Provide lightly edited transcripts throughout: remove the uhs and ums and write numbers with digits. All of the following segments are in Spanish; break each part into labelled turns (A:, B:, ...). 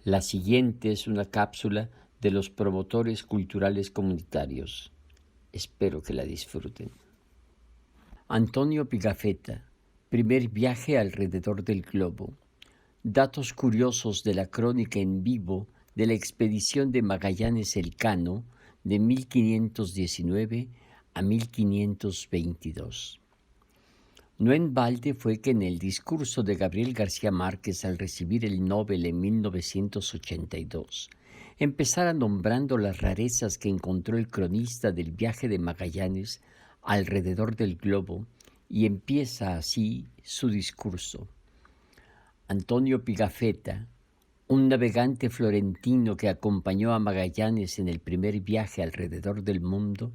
A: La siguiente es una cápsula de los promotores culturales comunitarios. Espero que la disfruten. Antonio Pigafetta, primer viaje alrededor del globo. Datos curiosos de la crónica en vivo de la expedición de Magallanes Elcano de 1519 a 1522. No en balde fue que en el discurso de Gabriel García Márquez al recibir el Nobel en 1982, empezara nombrando las rarezas que encontró el cronista del viaje de Magallanes alrededor del globo y empieza así su discurso. Antonio Pigafetta, un navegante florentino que acompañó a Magallanes en el primer viaje alrededor del mundo,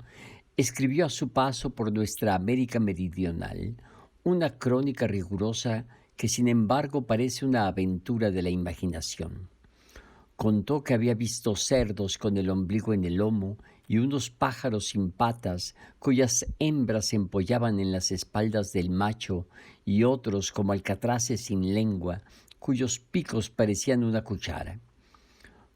A: escribió a su paso por nuestra América Meridional una crónica rigurosa que sin embargo parece una aventura de la imaginación. Contó que había visto cerdos con el ombligo en el lomo y unos pájaros sin patas cuyas hembras se empollaban en las espaldas del macho y otros como alcatraces sin lengua cuyos picos parecían una cuchara.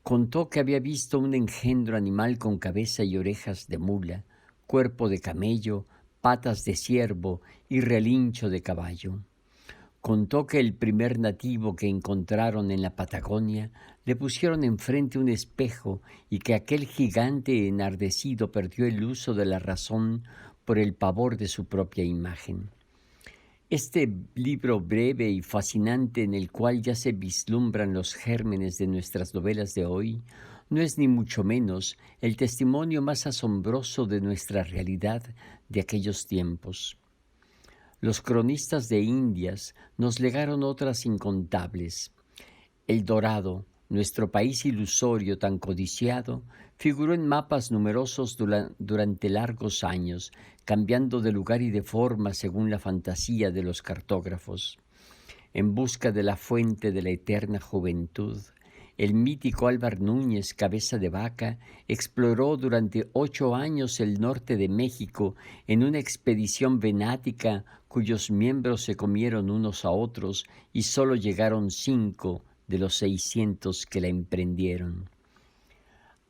A: Contó que había visto un engendro animal con cabeza y orejas de mula, cuerpo de camello, patas de ciervo y relincho de caballo. Contó que el primer nativo que encontraron en la Patagonia le pusieron enfrente un espejo y que aquel gigante enardecido perdió el uso de la razón por el pavor de su propia imagen. Este libro breve y fascinante en el cual ya se vislumbran los gérmenes de nuestras novelas de hoy, no es ni mucho menos el testimonio más asombroso de nuestra realidad de aquellos tiempos. Los cronistas de Indias nos legaron otras incontables. El Dorado, nuestro país ilusorio tan codiciado, figuró en mapas numerosos durante largos años, cambiando de lugar y de forma según la fantasía de los cartógrafos. En busca de la fuente de la eterna juventud, el mítico Álvar Núñez, cabeza de vaca, exploró durante 8 años el norte de México en una expedición venática cuyos miembros se comieron unos a otros y solo llegaron 5 de los 600 que la emprendieron.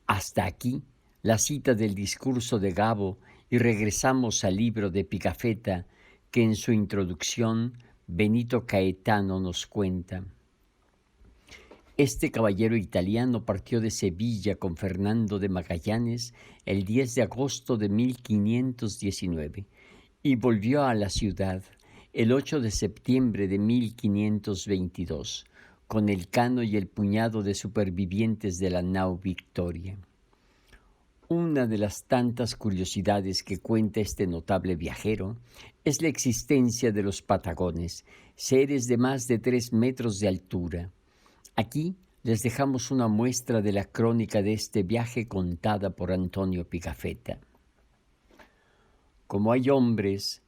A: Hasta aquí la cita del discurso de Gabo y regresamos al libro de Pigafetta que en su introducción Benito Caetano nos cuenta. Este caballero italiano partió de Sevilla con Fernando de Magallanes el 10 de agosto de 1519 y volvió a la ciudad el 8 de septiembre de 1522 con Elcano y el puñado de supervivientes de la nao Victoria. Una de las tantas curiosidades que cuenta este notable viajero es la existencia de los patagones, seres de más de 3 metros de altura. Aquí les dejamos una muestra de la crónica de este viaje contada por Antonio Pigafetta. Como hay hombres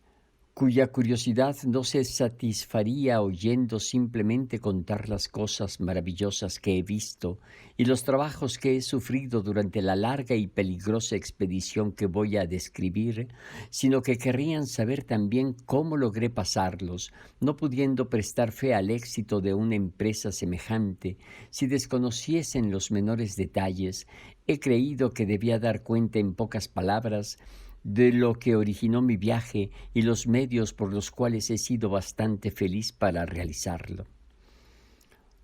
A: cuya curiosidad no se satisfaría oyendo simplemente contar las cosas maravillosas que he visto y los trabajos que he sufrido durante la larga y peligrosa expedición que voy a describir, sino que querrían saber también cómo logré pasarlos, no pudiendo prestar fe al éxito de una empresa semejante, si desconociesen los menores detalles, he creído que debía dar cuenta en pocas palabras de lo que originó mi viaje y los medios por los cuales he sido bastante feliz para realizarlo.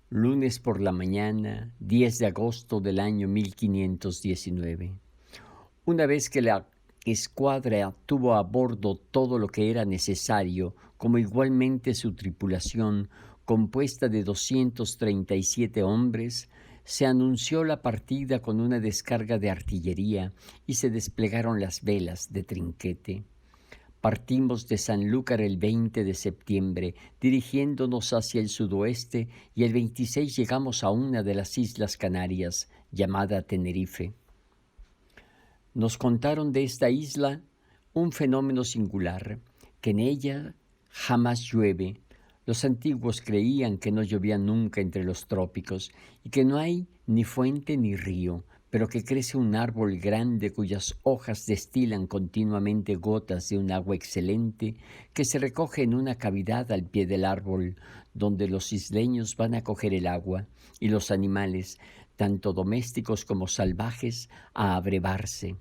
A: Lunes por la mañana, 10 de agosto del año 1519. Una vez que la escuadra tuvo a bordo todo lo que era necesario, como igualmente su tripulación, compuesta de 237 hombres, se anunció la partida con una descarga de artillería y se desplegaron las velas de trinquete. Partimos de Sanlúcar el 20 de septiembre, dirigiéndonos hacia el sudoeste, y el 26 llegamos a una de las Islas Canarias, llamada Tenerife. Nos contaron de esta isla un fenómeno singular, que en ella jamás llueve. Los antiguos creían que no llovía nunca entre los trópicos y que no hay ni fuente ni río, pero que crece un árbol grande cuyas hojas destilan continuamente gotas de un agua excelente que se recoge en una cavidad al pie del árbol, donde los isleños van a coger el agua y los animales, tanto domésticos como salvajes, a abrevarse.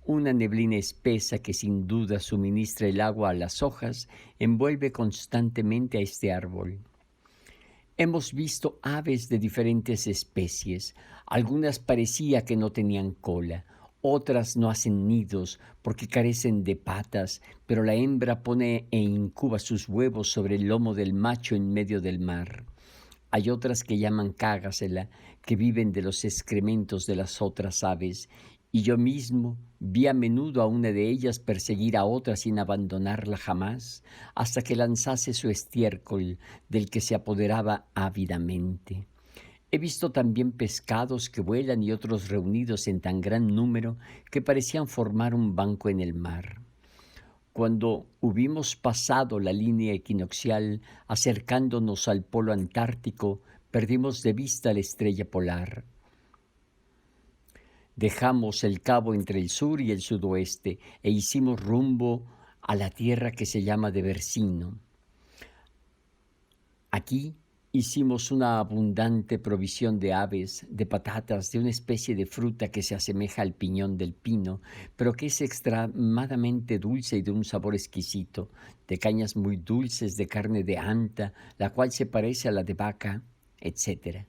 A: Una neblina espesa que sin duda suministra el agua a las hojas envuelve constantemente a este árbol. Hemos visto aves de diferentes especies. Algunas parecía que no tenían cola, otras no hacen nidos porque carecen de patas, pero la hembra pone e incuba sus huevos sobre el lomo del macho en medio del mar. Hay otras que llaman cágasela, que viven de los excrementos de las otras aves, y yo mismo vi a menudo a una de ellas perseguir a otra sin abandonarla jamás, hasta que lanzase su estiércol, del que se apoderaba ávidamente. He visto también pescados que vuelan y otros reunidos en tan gran número que parecían formar un banco en el mar. Cuando hubimos pasado la línea equinoccial, acercándonos al polo antártico, perdimos de vista la estrella polar. Dejamos el cabo entre el sur y el sudoeste e hicimos rumbo a la tierra que se llama de Versino. Aquí hicimos una abundante provisión de aves, de patatas, de una especie de fruta que se asemeja al piñón del pino, pero que es extremadamente dulce y de un sabor exquisito, de cañas muy dulces, de carne de anta, la cual se parece a la de vaca, etc.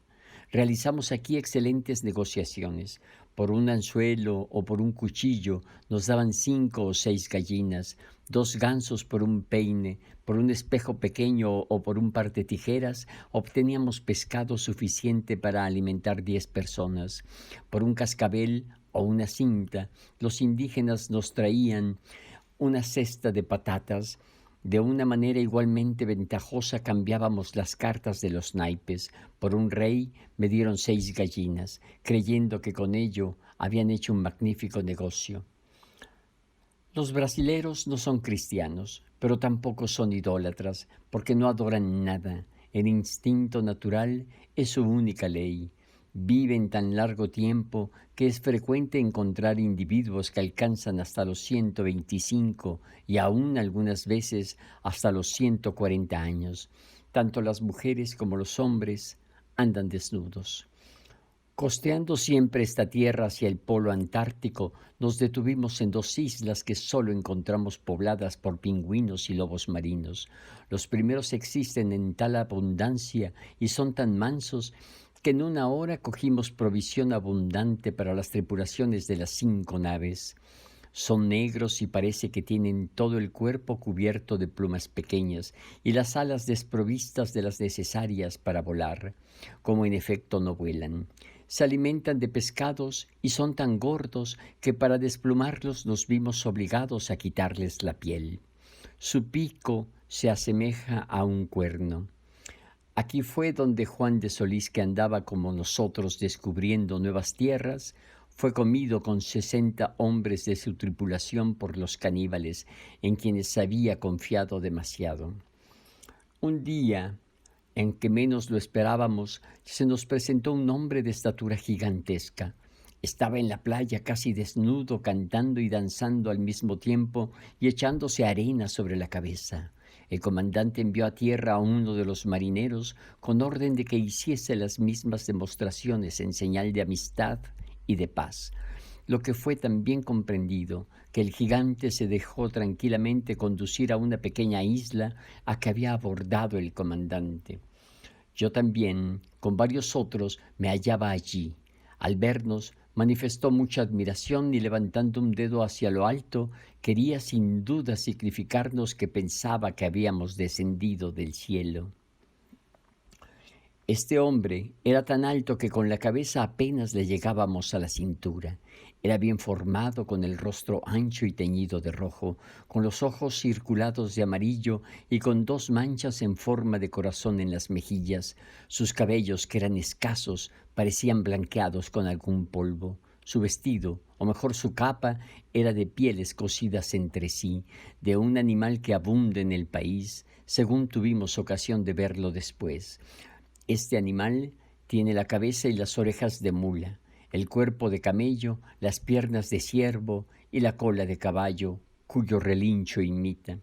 A: Realizamos aquí excelentes negociaciones. Por un anzuelo o por un cuchillo nos daban 5 o 6 gallinas, 2 gansos por un peine, por un espejo pequeño o por un par de tijeras, obteníamos pescado suficiente para alimentar 10 personas. Por un cascabel o una cinta, los indígenas nos traían una cesta de patatas. De una manera igualmente ventajosa cambiábamos las cartas de los naipes. Por un rey me dieron 6 gallinas, creyendo que con ello habían hecho un magnífico negocio. Los brasileros no son cristianos, pero tampoco son idólatras, porque no adoran nada. El instinto natural es su única ley. Viven tan largo tiempo que es frecuente encontrar individuos que alcanzan hasta los 125 y aún algunas veces hasta los 140 años. Tanto las mujeres como los hombres andan desnudos. Costeando siempre esta tierra hacia el polo antártico, nos detuvimos en 2 islas que solo encontramos pobladas por pingüinos y lobos marinos. Los primeros existen en tal abundancia y son tan mansos que en una hora cogimos provisión abundante para las tripulaciones de las 5 naves. Son negros y parece que tienen todo el cuerpo cubierto de plumas pequeñas y las alas desprovistas de las necesarias para volar, como en efecto no vuelan. Se alimentan de pescados y son tan gordos que para desplumarlos nos vimos obligados a quitarles la piel. Su pico se asemeja a un cuerno. Aquí fue donde Juan de Solís, que andaba como nosotros descubriendo nuevas tierras, fue comido con 60 hombres de su tripulación por los caníbales, en quienes se había confiado demasiado. Un día en que menos lo esperábamos, se nos presentó un hombre de estatura gigantesca. Estaba en la playa casi desnudo, cantando y danzando al mismo tiempo y echándose arena sobre la cabeza. El comandante envió a tierra a uno de los marineros con orden de que hiciese las mismas demostraciones en señal de amistad y de paz. Lo que fue también comprendido, que el gigante se dejó tranquilamente conducir a una pequeña isla a que había abordado el comandante. Yo también, con varios otros, me hallaba allí. Al vernos, manifestó mucha admiración y levantando un dedo hacia lo alto, quería sin duda significarnos que pensaba que habíamos descendido del cielo. Este hombre era tan alto que con la cabeza apenas le llegábamos a la cintura. Era bien formado, con el rostro ancho y teñido de rojo, con los ojos circulados de amarillo y con 2 manchas en forma de corazón en las mejillas. Sus cabellos, que eran escasos, parecían blanqueados con algún polvo. Su vestido, o mejor su capa, era de pieles cosidas entre sí, de un animal que abunda en el país, según tuvimos ocasión de verlo después. Este animal tiene la cabeza y las orejas de mula. el cuerpo de camello, las piernas de ciervo y la cola de caballo, cuyo relincho imita.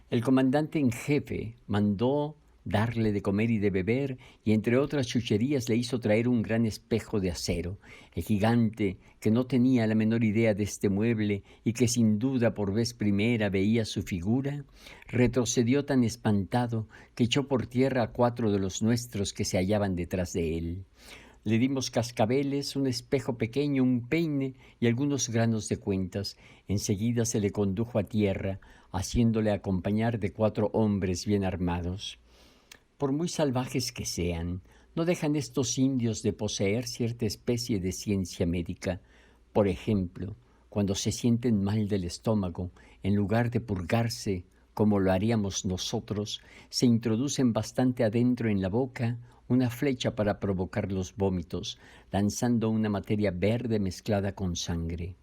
A: El comandante en jefe mandó darle de comer y de beber, y entre otras chucherías le hizo traer un gran espejo de acero. El gigante, que no tenía la menor idea de este mueble y que sin duda por vez primera veía su figura, retrocedió tan espantado que echó por tierra a 4 de los nuestros que se hallaban detrás de él. Le dimos cascabeles, un espejo pequeño, un peine y algunos granos de cuentas. Enseguida se le condujo a tierra, haciéndole acompañar de 4 hombres bien armados. Por muy salvajes que sean, no dejan estos indios de poseer cierta especie de ciencia médica. Por ejemplo, cuando se sienten mal del estómago, en lugar de purgarse, como lo haríamos nosotros, se introducen bastante adentro en la boca una flecha para provocar los vómitos, lanzando una materia verde mezclada con sangre.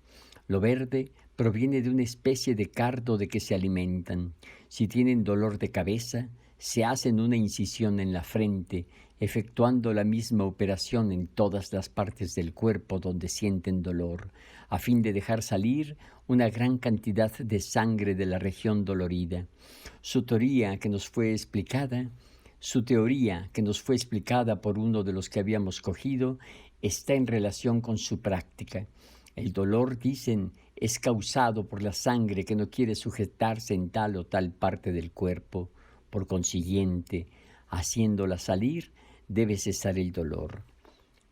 A: Lo verde proviene de una especie de cardo de que se alimentan. Si tienen dolor de cabeza, se hacen una incisión en la frente, efectuando la misma operación en todas las partes del cuerpo donde sienten dolor, a fin de dejar salir una gran cantidad de sangre de la región dolorida. Su teoría que nos fue explicada por uno de los que habíamos cogido, está en relación con su práctica. El dolor, dicen, es causado por la sangre que no quiere sujetarse en tal o tal parte del cuerpo. Por consiguiente, haciéndola salir, debe cesar el dolor.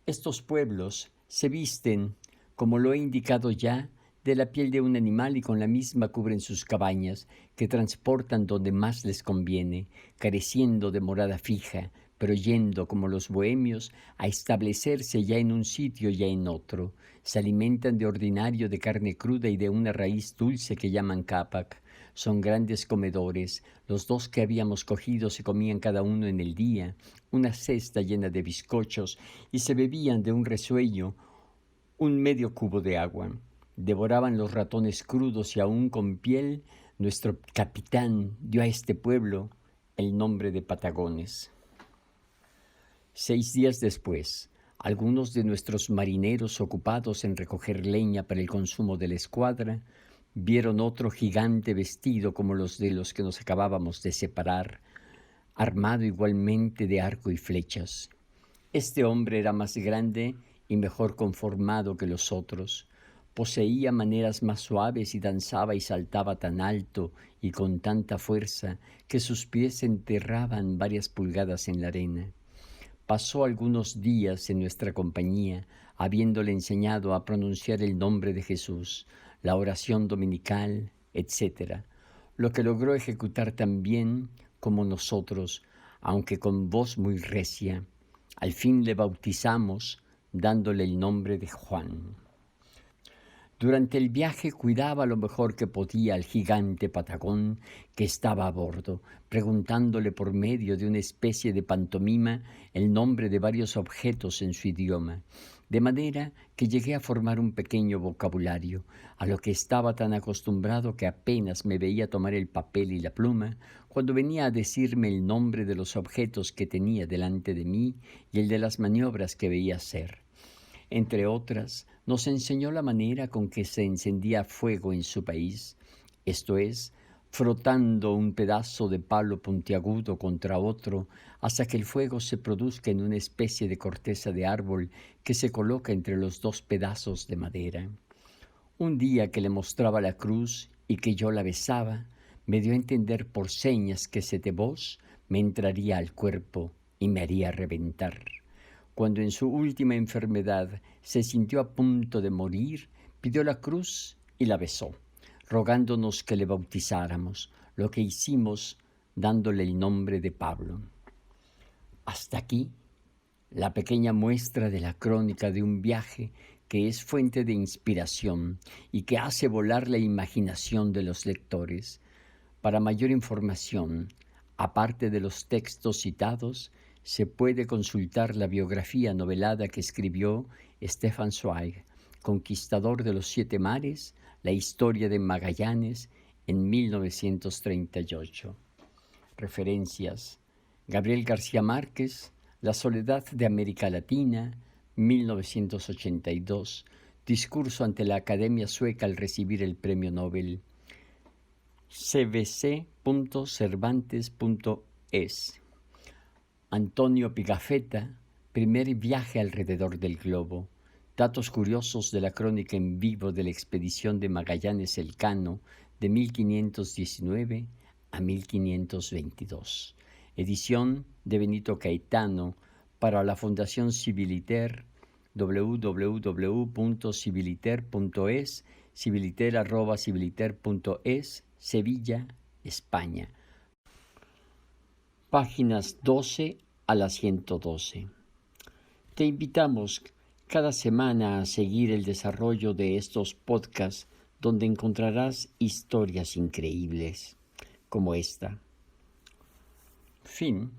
A: Estos pueblos se visten, como lo he indicado ya, de la piel de un animal y con la misma cubren sus cabañas, que transportan donde más les conviene, careciendo de morada fija, pero yendo, como los bohemios, a establecerse ya en un sitio, ya en otro. Se alimentan de ordinario de carne cruda y de una raíz dulce que llaman capac. Son grandes comedores. Los 2 que habíamos cogido se comían cada uno en el día una cesta llena de bizcochos y se bebían de un resuello un medio cubo de agua. Devoraban los ratones crudos y aún con piel. Nuestro capitán dio a este pueblo el nombre de Patagones. 6 días después, algunos de nuestros marineros ocupados en recoger leña para el consumo de la escuadra, vieron otro gigante vestido como los de los que nos acabábamos de separar, armado igualmente de arco y flechas. Este hombre era más grande y mejor conformado que los otros. Poseía maneras más suaves y danzaba y saltaba tan alto y con tanta fuerza que sus pies se enterraban varias pulgadas en la arena. Pasó algunos días en nuestra compañía, habiéndole enseñado a pronunciar el nombre de Jesús, la oración dominical, etc., lo que logró ejecutar tan bien como nosotros, aunque con voz muy recia. Al fin le bautizamos, dándole el nombre de Juan. Durante el viaje cuidaba lo mejor que podía al gigante patagón que estaba a bordo, preguntándole por medio de una especie de pantomima el nombre de varios objetos en su idioma, de manera que llegué a formar un pequeño vocabulario, a lo que estaba tan acostumbrado que apenas me veía tomar el papel y la pluma cuando venía a decirme el nombre de los objetos que tenía delante de mí y el de las maniobras que veía hacer. Entre otras, nos enseñó la manera con que se encendía fuego en su país, esto es, frotando un pedazo de palo puntiagudo contra otro hasta que el fuego se produzca en una especie de corteza de árbol que se coloca entre los 2 pedazos de madera. Un día que le mostraba la cruz y que yo la besaba, me dio a entender por señas que ese voz me entraría al cuerpo y me haría reventar. Cuando en su última enfermedad se sintió a punto de morir, pidió la cruz y la besó, rogándonos que le bautizáramos, lo que hicimos dándole el nombre de Pablo. Hasta aquí la pequeña muestra de la crónica de un viaje que es fuente de inspiración y que hace volar la imaginación de los lectores. Para mayor información, aparte de los textos citados, se puede consultar la biografía novelada que escribió Stefan Zweig, conquistador de los 7 mares, la historia de Magallanes, en 1938. Referencias: Gabriel García Márquez, La soledad de América Latina, 1982, discurso ante la Academia Sueca al recibir el Premio Nobel. cbc.cervantes.es. Antonio Pigafetta, primer viaje alrededor del globo. Datos curiosos de la crónica en vivo de la expedición de Magallanes Elcano de 1519 a 1522. Edición de Benito Caetano para la Fundación Civiliter, www.civiliter.es, civiliter@civiliter.es, Sevilla, España. Páginas 12 a la 112. Te invitamos cada semana a seguir el desarrollo de estos podcasts donde encontrarás historias increíbles como esta. Fin.